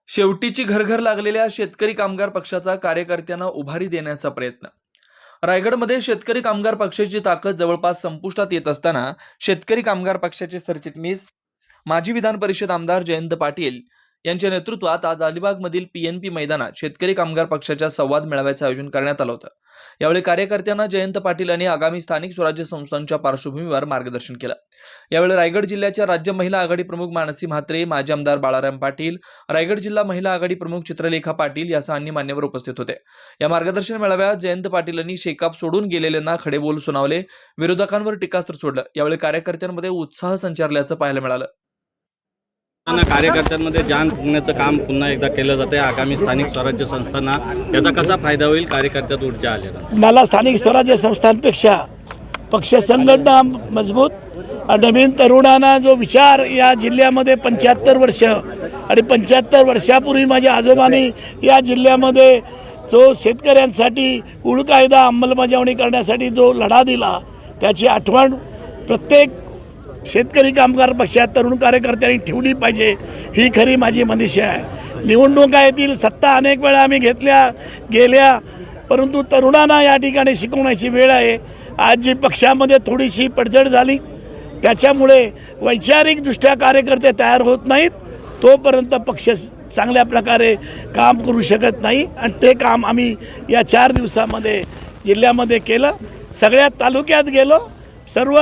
शेवटीची घरघर लागलेल्या शेतकरी कामगार पक्षाचा कार्यकर्त्यांना उभारी देण्याचा प्रयत्न. रायगडमध्ये शेतकरी कामगार पक्षाची ताकद जवळपास संपुष्टात येत असताना शेतकरी कामगार पक्षाचे सरचिटणीस माजी विधान परिषद आमदार जयंत पाटील यांच्या नेतृत्वात आज अलिबागमधील पीएनपी मैदानात शेतकरी कामगार पक्षाच्या संवाद मेळाव्याचे आयोजन करण्यात आलं होतं. यावेळी कार्यकर्त्यांना जयंत पाटील यांनी आगामी स्थानिक स्वराज्य संस्थांच्या पार्श्वभूमीवर मार्गदर्शन केलं. यावेळी रायगड जिल्ह्याच्या राज्य महिला आघाडी प्रमुख मानसी म्हात्रे, माजी आमदार बाळाराम पाटील, रायगड जिल्हा महिला आघाडी प्रमुख चित्रलेखा पाटील यासह अन्य मान्यवर उपस्थित होते. या मार्गदर्शन मेळाव्यात जयंत पाटील यांनी शेकाप सोडून गेलेल्यांना खडे बोल सुनावले, विरोधकांवर टीकास्त्र सोडलं. यावेळी कार्यकर्त्यांमध्ये उत्साह संचारल्याचं पाहायला मिळालं. कार्यकर्त्यांमध्ये जान फुंकण्याचं काम पुन्हा एकदा केलं जाते. आगामी स्थानिक स्वराज्य संस्थांना याचा कसा फायदा होईल? कार्यकर्त्यात ऊर्जा आलेला. मला स्थानिक स्वराज्य संस्थांपेक्षा पक्ष संघटना मजबूत, नवीन तरुणांना जो विचार या जिल्ह्यामध्ये 75 वर्ष आणि 75 वर्षापूर्वी माझ्या आजोबांनी या जिल्ह्यामध्ये जो शेतकऱ्यांसाठी कुळ कायदा अंमलबजावणी करण्यासाठी जो लढा दिला त्याची आठवण प्रत्येक शेतकरी कामगार पक्षात तरुण कार्यकर्त्यांनी ठेवली पाहिजे, ही खरी माझी मनीषा आहे. निवडणुका येतील, सत्ता अनेक वेळा आम्ही गेल्या, परंतु तरुणांना या ठिकाणी शिकवण्याची वेळ आहे. आज जी पक्षामध्ये थोडीशी पडझड झाली त्याच्यामुळे वैचारिकदृष्ट्या कार्यकर्ते तयार होत नाहीत, तोपर्यंत पक्ष चांगल्या प्रकारे काम करू शकत नाही. आणि ते काम आम्ही या 4 दिवसामध्ये जिल्ह्यामध्ये केलं. सगळ्या तालुक्यात गेलो, सर्व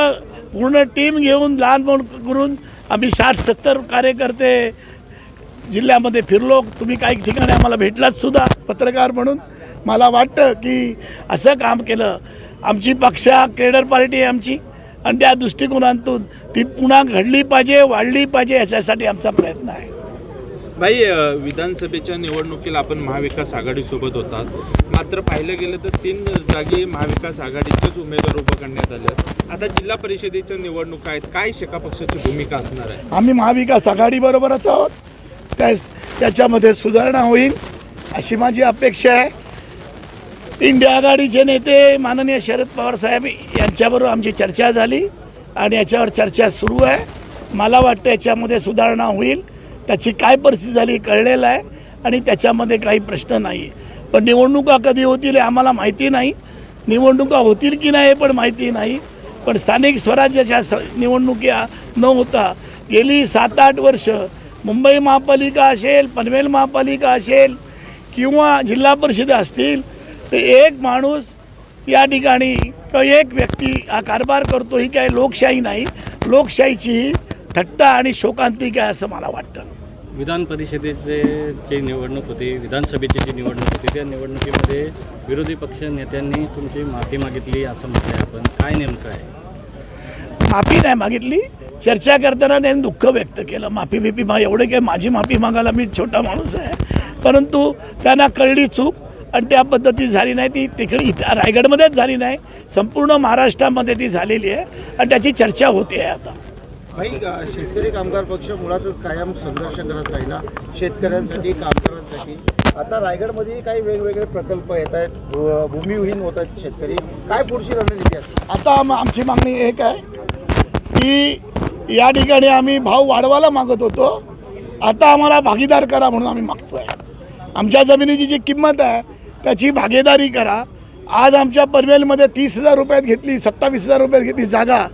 पूर्ण टीम घेऊन लहान मोठ करून आम्ही 60-70 कार्यकर्ते जिल्ह्यामध्ये फिरलो. तुम्ही काही ठिकाणी आम्हाला भेटलात सुद्धा पत्रकार म्हणून. मला वाटतं की असं काम केलं. आमची पक्ष केडर पार्टी आहे आमची, आणि त्या दृष्टिकोनातून ती पुन्हा घडली पाहिजे, वाढली पाहिजे, याच्यासाठी आमचा प्रयत्न आहे. भाई, विधानसभेच्या निवडणुकीला आपण महाविकास आघाडीसोबत होतात, मात्र पाहिलं गेलं तर 3 जागी महाविकास आघाडीचेच उमेदवार उभं करण्यात आले. आता जिल्हा परिषदेच्या निवडणुका आहेत, काय शेका पक्षाची भूमिका असणार आहे? आम्ही महाविकास आघाडीबरोबरच आहोत. त्याच्यामध्ये सुधारणा होईल अशी माझी अपेक्षा आहे. इंडिया आघाडीचे नेते माननीय शरद पवार साहेब यांच्याबरोबर आमची चर्चा झाली आणि याच्यावर चर्चा सुरू आहे. मला वाटतं याच्यामध्ये सुधारणा होईल. त्याची काय परिस्थिती झाली कळलेलं आहे आणि त्याच्यामध्ये काही प्रश्न नाही. पण निवडणुका कधी होतील हे आम्हाला माहिती नाही. निवडणुका होतील की नाही हे पण माहिती नाही. पण स्थानिक स्वराज्याच्या निवडणुका न होता गेली 7-8 वर्ष मुंबई महापालिका असेल, पनवेल महापालिका असेल किंवा जिल्हा परिषद असतील, तर एक माणूस या ठिकाणी किंवा एक व्यक्ती हा कारभार करतो. ही काय लोकशाही नाही. लोकशाहीची थट्टा आणि शोकांतिका आहे असं मला वाटतं. विधान परिषदेचे जी निवडणूक होती, विधानसभेची जी निवडणूक होती, त्या निवडणुकीमध्ये विरोधी पक्ष नेत्यांनी तुमची माफी मागितली असं म्हटलं. आपण काय नेमकं आहे? माफी नाही मागितली. चर्चा करताना त्यांनी दुःख व्यक्त केलं. माफी एवढे काय माझी माफी मागायला मी छोटा माणूस आहे, परंतु त्यांना कळली चूक आणि त्या पद्धती झाली नाही. ती तिकडे रायगडमध्येच झाली नाही, संपूर्ण महाराष्ट्रामध्ये ती झालेली आहे आणि त्याची चर्चा होते आहे. आता भाई, शेतकरी कामगार पक्ष मुळातच कायम संघर्ष करत राहिला शेतकऱ्यांसाठी, कामगारांसाठी. आता रायगडमध्ये काही वेगवेगळे प्रकल्प येत आहेत, भूमिहीन होत आहेत शेतकरी. काय पुढची रणनीती आहे? आता आमची मागणी एक आहे की या ठिकाणी आम्ही भाव वाढवायला मागत होतो, आता आम्हाला भागीदार करा म्हणून आम्ही मागतो आहे. आमच्या जमिनीची जी किंमत आहे त्याची भागीदारी करा. आज आमच्या पनवेलमध्ये 30,000 रुपयात घेतली, 27,000 रुपयात घेतली जागा.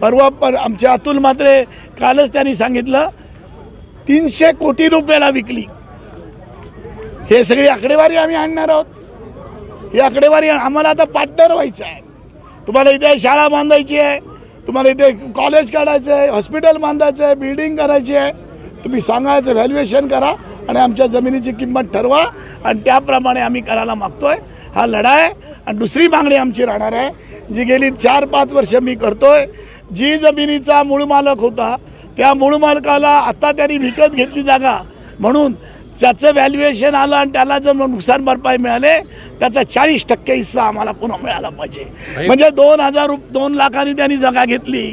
परवा आमचे अतुल म्हात्रे कालच त्यांनी सांगितलं 300 कोटी रुपयाला विकली. हे सगळी आकडेवारी आम्ही आणणार आहोत. ही आकडेवारी आम्हाला आता पार्टनर व्हायचं आहे. तुम्हाला इथे शाळा बांधायची आहे, तुम्हाला इथे कॉलेज काढायचं आहे, हॉस्पिटल बांधायचं आहे, बिल्डिंग करायची आहे. तुम्ही सांगायचं, व्हॅल्युएशन करा आणि आमच्या जमिनीची किंमत ठरवा आणि त्याप्रमाणे आम्ही करायला मागतो आहे. हा लढा आहे. आणि दुसरी मागणी आमची राहणार आहे, जी गेली 4-5 वर्ष मी करतो आहे. जी जमिनीचा मूळ मालक होता त्या मूळ मालकाला आता त्यांनी विकत घेतली जागा, म्हणून ज्याचं व्हॅल्युएशन आलं आणि त्याला जर नुकसान भरपाई मिळाले त्याचा 40% हिस्सा आम्हाला पुन्हा मिळाला पाहिजे. म्हणजे 2 लाखांनी त्यांनी जागा घेतली,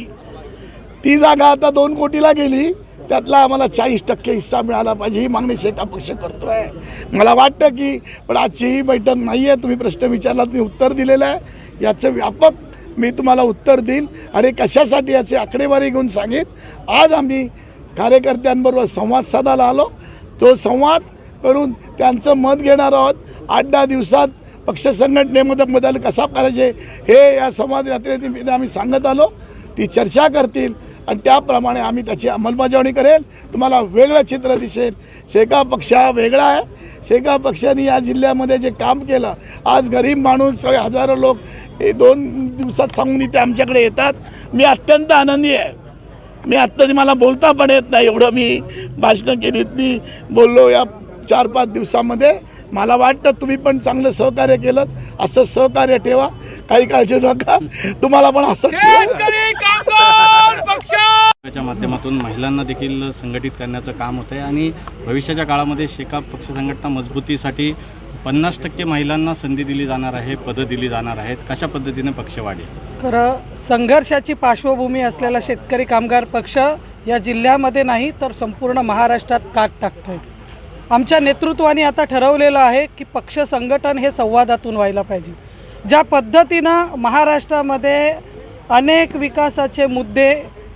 ती जागा आता 2 कोटीला गेली, त्यातला आम्हाला 40% हिस्सा मिळाला पाहिजे. ही मागणी शेका पक्ष करतो आहे. मला वाटतं की पण आजची ही बैठक नाही आहे. तुम्ही प्रश्न विचारलात, मी उत्तर दिलेलं आहे. याचं व्यापक मी तुम्हाला उत्तर देईन आणि कशासाठी याची आकडेवारी घेऊन सांगेन. आज आम्ही कार्यकर्त्यांबरोबर संवाद साधायला आलो. तो संवाद करून त्यांचं मत घेणार आहोत. 8-10 दिवसात पक्ष संघटनेमध्ये बदल कसा करायचे हे या संवाद यात्रेमध्ये आम्ही सांगत आलो. ती चर्चा करतील आणि त्याप्रमाणे आम्ही त्याची अंमलबजावणी करेल. तुम्हाला वेगळं चित्र दिसेल. शेका पक्ष हा वेगळा आहे. शेका पक्षाने या जिल्ह्यामध्ये जे काम केलं, आज गरीब माणूस हजारो लोक 2 दिवसात सांगून इथे आमच्याकडे येतात. मी अत्यंत आनंदी आहे. मी आत्ता मला बोलता पण येत नाही, एवढं मी भाषणं केलीत, मी बोललो या 4-5 दिवसामध्ये. मला वाटतं तुम्ही पण चांगलं सहकार्य केलं. असं सहकार्य ठेवा, काही काळजी नका. तुम्हाला पण असं च्या माध्यमातून महिलांना देखील संघटित करण्याचं काम होतं आहे आणि भविष्याच्या काळामध्ये शेका पक्ष संघटना मजबूतीसाठी 50% महिलांना संधी दिली जाणार आहे, पदं दिली जाणार आहेत. कशा पद्धतीने पक्ष वाढेल? खरं संघर्षाची पार्श्वभूमी असलेला शेतकरी कामगार पक्ष या जिल्ह्यामध्ये नाही तर संपूर्ण महाराष्ट्रात काट टाकतोय. आमच्या नेतृत्वाने आता ठरवलेलं आहे की पक्ष संघटन हे संवादातून व्हायला पाहिजे. ज्या पद्धतीनं महाराष्ट्रामध्ये अनेक विकासाचे मुद्दे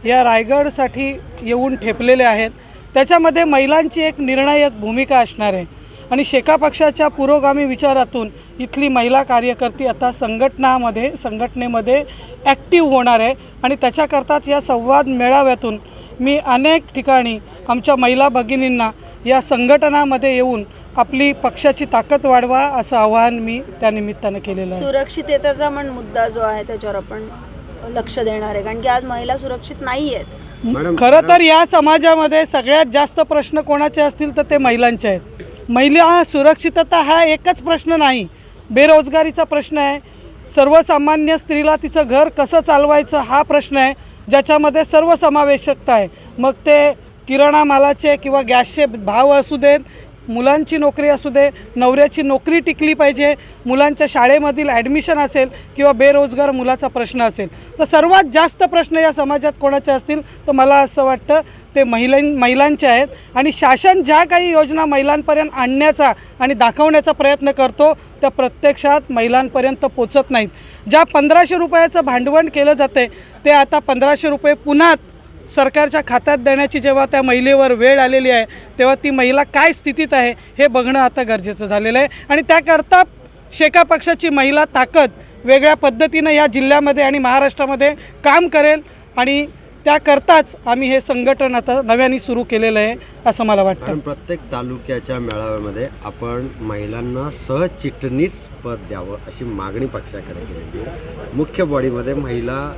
या रायगडसाठी येऊन ठेपलेले आहेत, त्याच्यामध्ये महिलांची एक निर्णायक भूमिका असणार आहे. आणि शेका पक्षाच्या पुरोगामी विचारातून इथली महिला कार्यकर्ती आता संघटनेमध्ये ॲक्टिव्ह होणार आहे. आणि त्याच्याकरताच या संवाद मेळाव्यातून मी अनेक ठिकाणी आमच्या महिला भगिनींना या संघटनामध्ये येऊन आपली पक्षाची ताकद वाढवा असं आवाहन मी त्यानिमित्तानं केलेलं आहे. सुरक्षिततेचा पण मुद्दा जो आहे त्याच्यावर आपण लक्ष देणार आहे, कारण की आज महिला सुरक्षित नाही आहेत. खरं तर या समाजामध्ये सगळ्यात जास्त प्रश्न कोणाचे असतील तर ते महिलांचे आहेत. महिला सुरक्षितता हा एकच प्रश्न नाही, बेरोजगारीचा प्रश्न आहे. सर्वसामान्य स्त्रीला तिचं घर कसं चालवायचं हा प्रश्न आहे, ज्याच्यामध्ये सर्व समावेशकता आहे. मग ते किराणा मालाचे किंवा गॅसचे भाव असू देत, मुलांची नोकरी असू दे, नवऱ्याची नोकरी टिकली पाहिजे, मुलांच्या शाळेमधील ॲडमिशन असेल किंवा बेरोजगार मुलाचा प्रश्न असेल, तर सर्वात जास्त प्रश्न या समाजात कोणाचे असतील तर मला असं वाटतं ते महिलांचे आहेत. आणि शासन ज्या काही योजना महिलांपर्यंत आणण्याचा आणि दाखवण्याचा प्रयत्न करतो त्या प्रत्यक्षात महिलांपर्यंत पोचत नाहीत. ज्या 1500 रुपयाचं भांडवल केलं जाते ते आता 1500 रुपये पुन्हा सरकारच्या खात्यात देण्याची जेव्हा त्या महिलेवर वेळ आलेली आहे तेव्हा ती महिला काय स्थितीत आहे हे बघणं आता गरजेचं झालेलं आहे. आणि त्याकरता शेका पक्षाची महिला ताकद वेगळ्या पद्धतीनं या जिल्ह्यामध्ये आणि महाराष्ट्रामध्ये काम करेल आणि त्याकरताच आम्ही हे संघटन आता नव्याने सुरू केलेलं आहे असं मला वाटतं. प्रत्येक तालुक्याच्या मेळाव्यामध्ये आपण महिलांना सहचिटणीस पद द्यावं अशी मागणी पक्षाकडे केली. मुख्य बॉडीमध्ये महिला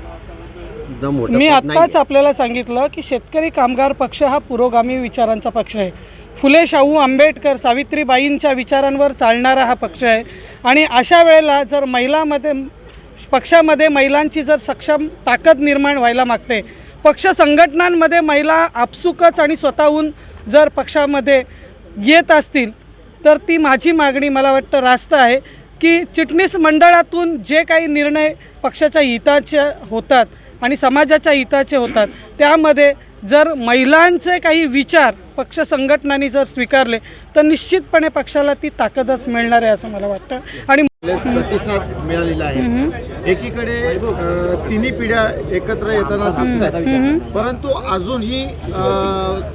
मी आत्ताच आपल्याला सांगितलं की शेतकरी कामगार पक्ष हा पुरोगामी विचारांचा पक्ष आहे. फुले शाहू आंबेडकर सावित्रीबाईंच्या विचारांवर चालणारा हा पक्ष आहे. आणि अशा वेळेला जर पक्षामध्ये महिलांची जर सक्षम ताकद निर्माण व्हायला मागते, पक्ष संघटनांमध्ये महिला आपसुकच आणि स्वतःहून जर पक्षामध्ये येत असतील तर ती माझी मागणी मला वाटतं रास्त आहे की चिटणीस मंडळातून जे काही निर्णय पक्षाच्या हिताचे होतात आणि समाजाच्या हिताचे होतात त्यामध्ये जर महिलांचे काही विचार पक्ष संघटनांनी जर स्वीकारले तर निश्चितपणे पक्षाला ती ताकदच मिळणार आहे असं मला वाटतं. आणि प्रतिसाद मिळालेला आहे. एकीकडे तिन्ही पिढ्या एकत्र येताना दिसतात, परंतु अजूनही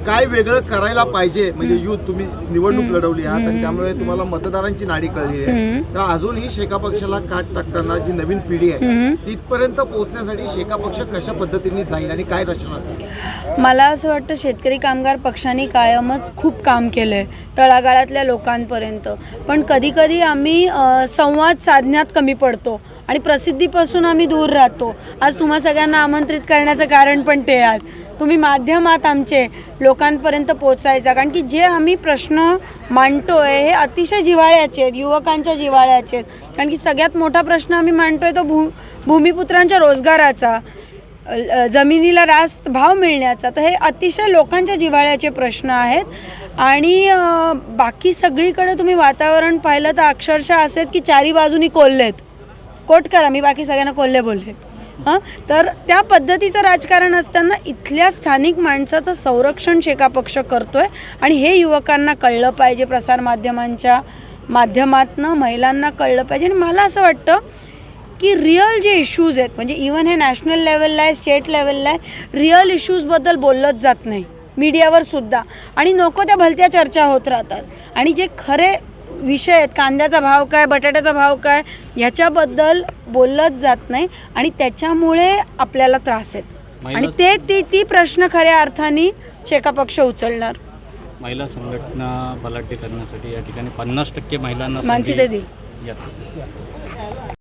काय वेगळं करायला पाहिजे, म्हणजे युथ तुम्ही निवडणूक लढवली आहात आणि त्यामुळे तुम्हाला मतदारांची नाडी कळली आहे, तर अजूनही शेका पक्षाला काट टाकताना जी नवीन पिढी आहे तिथपर्यंत पोहोचण्यासाठी शेका पक्ष कशा पद्धतीने जाईल आणि काय रचना असेल? मला असं वाटतं शेतकरी कामगार पक्षाने कायमच खूप काम केलं आहे तळागाळातल्या लोकांपर्यंत, पण कधीकधी आम्ही संवाद साधण्यात कमी पडतो आणि प्रसिद्धीपासून आम्ही दूर राहतो. आज तुम्हा सगळ्यांना आमंत्रित करण्याचं कारण पण ते आहे, तुम्ही माध्यमात आमचे लोकांपर्यंत पोचायचा, कारण की जे आम्ही प्रश्न मांडतो आहे हे अतिशय जिव्हाळ्याचे आहेत, युवकांच्या जिव्हाळ्याचे आहेत. कारण की सगळ्यात मोठा प्रश्न आम्ही मांडतो आहे तो भूमिपुत्रांच्या रोजगाराचा, जमिनीला रास्त भाव मिळण्याचा. तर हे अतिशय लोकांच्या जिव्हाळ्याचे प्रश्न आहेत. आणि बाकी सगळीकडे तुम्ही वातावरण पाहिलं तर अक्षरशः असेल की चारी बाजूनी कोल्हेत, कोट करा, मी बाकी सगळ्यांना कोल्हे बोलले हां. तर त्या पद्धतीचं राजकारण असताना इथल्या स्थानिक माणसाचं संरक्षण शेका पक्ष करतो आहे आणि हे युवकांना कळलं पाहिजे, प्रसारमाध्यमांच्या माध्यमातनं महिलांना कळलं पाहिजे. आणि मला असं वाटतं की रिअल जे इश्यूज आहेत, म्हणजे इवन हे नॅशनल लेवलला आहे, स्टेट लेवलला आहे, रिअल इश्यूजबद्दल बोललंच जात नाही. मीडियावर सुद्धा, आणि नको त्या भलत्या चर्चा होत राहतात. आणि जे खरे विषय आहेत, कांद्याचा भाव काय, बटाट्याचा भाव काय, ह्याच्याबद्दल बोललंच जात नाही आणि त्याच्यामुळे आपल्याला त्रास आहेत. आणि ती प्रश्न खऱ्या अर्थाने शेका पक्ष उचलणार. महिला संघटना बलाढ्य करण्यासाठी या ठिकाणी 50% महिलांना मानसी संधी दीदी यात